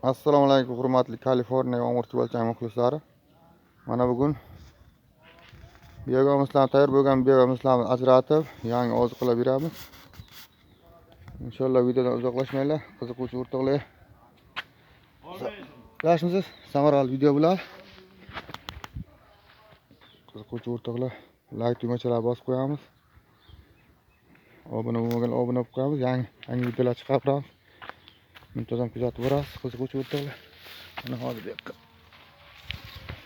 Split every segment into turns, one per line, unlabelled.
Assalomu alaykum hurmatli Kaliforniya yomg'ir chuvalchang muxlislari. Mana bugun biyogamislarni tayyor bo'lgan biyogamislarni ajratib, yangi oziqlar beramiz. Inshaalloh videodan uzoqlashmanglar. Qiziquvchi o'rtoqlar. Yaxshimisiz? Samarali video bular. Qiziquvchi o'rtoqlar, like tugmachalarni bosib qo'yamiz. Obuna bo'lmagan obuna bo'lib qo'yamiz. Yangi videolar chiqaramiz. Muntazam kuzatib borasiz, qiziquvchi o'rtoqlar. Mana hozir bu yoqqa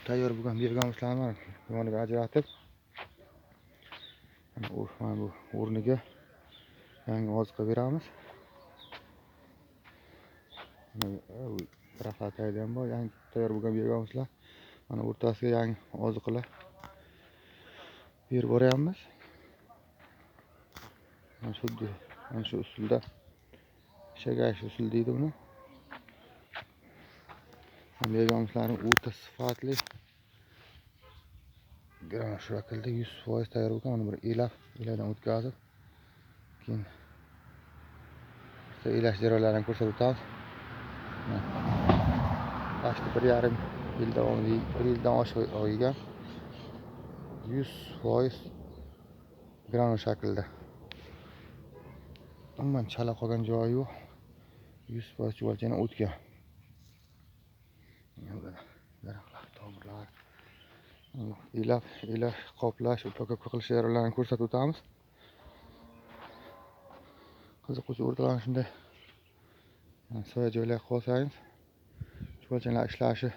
tayyor bo'lgan biyogamislarni yoniga ajratib, mana bu o'rniga yangi oziqa beramiz. Taraflarda ham bor, yangi tayyor bo'lgan biyogamislar. Mana o'rtasiga yangi oziqalar berib boryapmiz. Mana shu usulda shagash usul deydi buni. Biyogamislarning o'ta sifatli gran shaklda 100% tayyor bo'lgan. Mana bir elakdan o'tkazib, keyin elash jarayonlarini ko'rsatib o'tamiz. Pastda 1,5 yil davomida 1 yildan oshiq oygan 100% gran shaklda. Umuman chala qolgan joyi yo'q. 100% chuvalchangdan o'tgan. Daraxtlar, tomirlar, elak qoplash, upaga qilish jarayonlarini ko'rsatib o'tamiz. Qiziquvchi o'rtoqlar shunday soya joylarga qolsangiz, chuvalchanglar ishlashi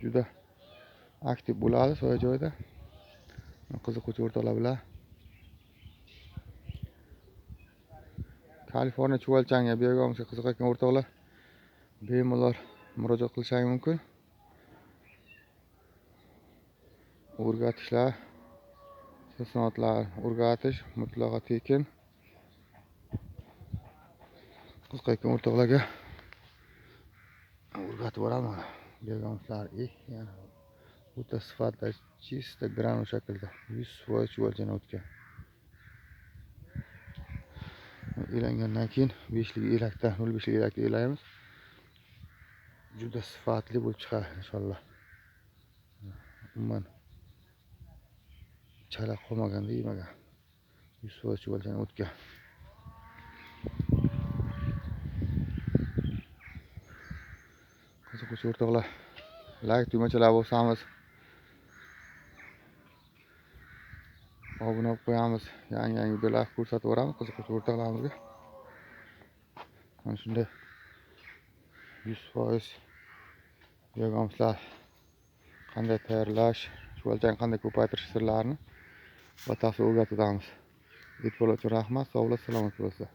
juda aktiv bo'ladi soya joyda. Qiziquvchi o'rtoqlar bilan Kaliforniya chuvalchangga biyogamisga qiziqayotgan o'rtoqlar bemalol murojaat qilishingiz mumkin. O'rgatishlar, san'atlar o'rgatish mutlaqo tekin. Qiziqayotgan o'rtoqlarga o'rgatib boraman. Biyogamislar yana o'ta sifatli, chista gran shaklda 100% chuvalchangdan o'tgan. Elangandan keyin 5lik elakda, 0,5lik elakda elaymiz. Juda sifatli bo'lib chiqadi inshaalloh. Umuman chala qolmagan deymagan. 100% chuvalchangdan o'tgan. Qiziquvchi o'rtoqlar, like tugmachalar bosamiz. Obuna bo'lib qo'yamiz. Yangi videolar ko'rsatib boramiz qiziquvchi o'rtoqlarimizga. Mana shunday 100% biyogamislar qanday tayyorlash, chuvalchang qanday ko'paytirish sirlarini batafsil o'rgatib o'tamiz. E'tiborlar uchun rahmat. Sog' bo'lasizlar, salomat bo'lasizlar.